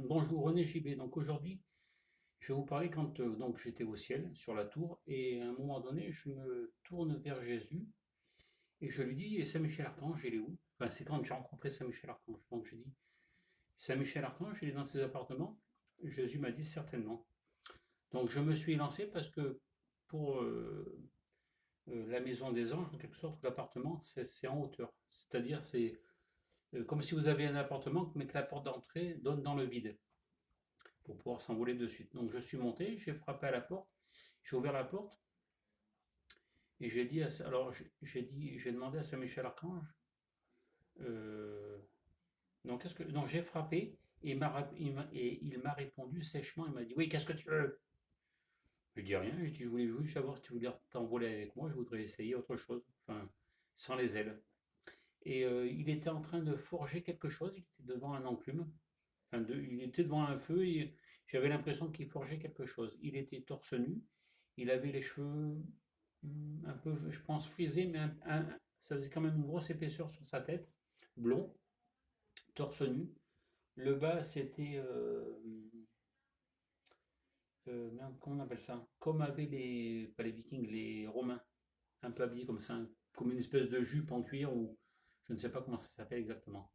Bonjour René JB. Donc aujourd'hui, je vais vous parler quand donc j'étais au ciel sur la tour et à un moment donné, je me tourne vers Jésus et je lui dis: «Et Saint Michel Archange, il est où?» Enfin, c'est quand j'ai rencontré Saint Michel Archange. Donc j'ai dit: «Saint Michel Archange, il est dans ses appartements?» Jésus m'a dit: «Certainement.» Donc je me suis lancé parce que pour la maison des anges, en quelque sorte, l'appartement, c'est en hauteur. C'est-à-dire, c'est comme si vous avez un appartement, mais que la porte d'entrée donne dans le vide, pour pouvoir s'envoler de suite. Donc je suis monté, j'ai frappé à la porte, j'ai ouvert la porte et j'ai dit, alors j'ai demandé à Saint Michel Archange, euh, donc qu'est-ce que, donc j'ai frappé et il m'a répondu sèchement, il m'a dit oui, qu'est-ce que tu veux? Je dis rien, je dis je voulais juste savoir si tu voulais t'envoler avec moi, je voudrais essayer autre chose, enfin sans les ailes. Et il était en train de forger quelque chose, il était devant un enclume, il était devant un feu et j'avais l'impression qu'il forgeait quelque chose. Il était torse nu, il avait les cheveux un peu, je pense, frisés, mais ça faisait quand même une grosse épaisseur sur sa tête, blond, torse nu. Le bas, c'était, merde, comment on appelle ça? Comme avaient les, pas les Vikings, les Romains, un peu habillés comme ça, comme une espèce de jupe en cuir ou je ne sais pas comment ça s'appelle exactement.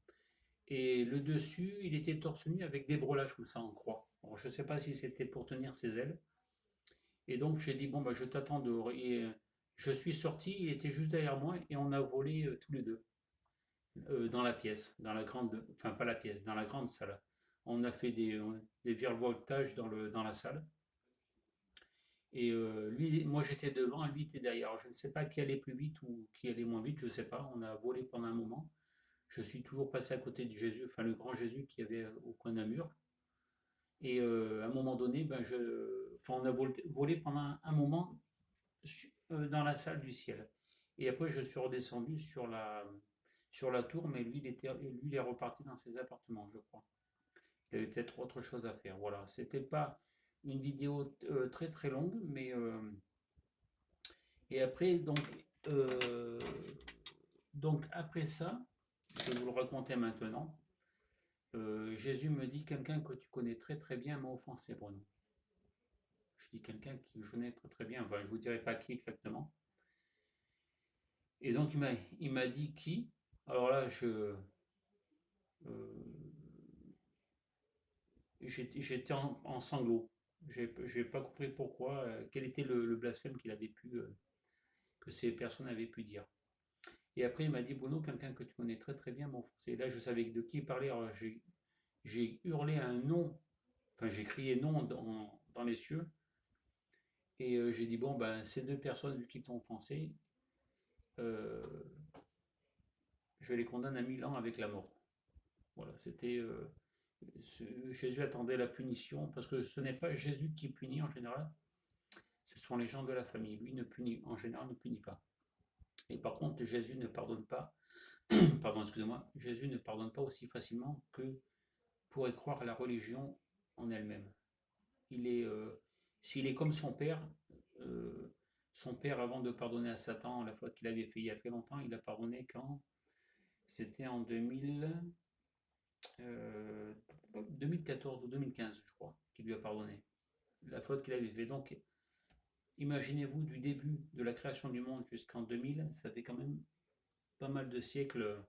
Et le dessus, il était torse nu avec des brelages comme ça en croix. Alors, je ne sais pas si c'était pour tenir ses ailes. Et donc j'ai dit, bon, bah, je t'attends dehors. Et je suis sorti, il était juste derrière moi et on a volé tous les deux dans la pièce, dans la grande, enfin pas la pièce, dans la grande salle. On a fait des virevoltages dans la salle. Et lui, moi j'étais devant, lui était derrière. Alors, je ne sais pas qui allait plus vite ou qui allait moins vite, je ne sais pas. On a volé pendant un moment. Je suis toujours passé à côté de Jésus, enfin le grand Jésus qui avait au coin d'un mur. Et à un moment donné, enfin, on a volé pendant un moment dans la salle du ciel. Et après, je suis redescendu sur la tour, mais lui, il est reparti dans ses appartements, je crois. Il avait peut-être autre chose à faire. Voilà, c'était pas une vidéo très très longue, mais et après, euh, donc après ça, je vais vous le raconter maintenant. Jésus me dit: quelqu'un que tu connais très très bien m'a offensé, Bruno. Je dis quelqu'un qui je connais très très bien, enfin, je vous dirai pas qui exactement. Et donc il m'a dit qui. Alors là, euh, j'étais en sanglots. J'ai pas compris pourquoi, quel était le blasphème que ces personnes avaient pu dire. Et après, il m'a dit: Bruno, quelqu'un que tu connais très très bien m'a offensé. Et là, je savais de qui il parlait. Alors j'ai hurlé un nom, enfin j'ai crié non dans les cieux. Et j'ai dit: bon, ben, ces deux personnes, vu qu'ils t'ont offensé, euh, je les condamne à 1000 ans avec la mort. Voilà, c'était. Jésus attendait la punition, parce que ce n'est pas Jésus qui punit en général, ce sont les gens de la famille. Lui ne punit, en général, ne punit pas. Et par contre, Jésus ne pardonne pas, pardon, excusez-moi, Jésus ne pardonne pas aussi facilement que pourrait croire la religion en elle-même. Il est, s'il est comme son père, avant de pardonner à Satan, la fois qu'il avait fait il y a très longtemps, il a pardonné quand c'était en 2014 ou 2015, je crois, qu'il lui a pardonné la faute qu'il avait fait. Donc, imaginez-vous, du début de la création du monde jusqu'en 2000, ça fait quand même pas mal de siècles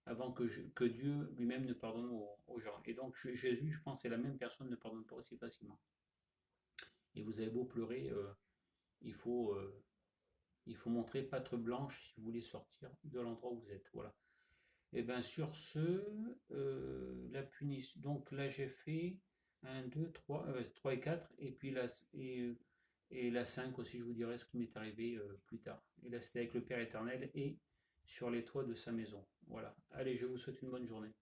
avant que Dieu lui-même ne pardonne aux gens. Et donc, Jésus, je pense, c'est la même personne, ne pardonne pas aussi facilement. Et vous avez beau pleurer, il faut, euh, il faut montrer patte blanche si vous voulez sortir de l'endroit où vous êtes. Voilà. Et bien sur ce, la punition. Donc là j'ai fait un 2 3 3 et 4 et puis et la 5 aussi, je vous dirai ce qui m'est arrivé plus tard. Et là c'était avec le Père éternel et sur les toits de sa maison. Voilà. Allez, je vous souhaite une bonne journée.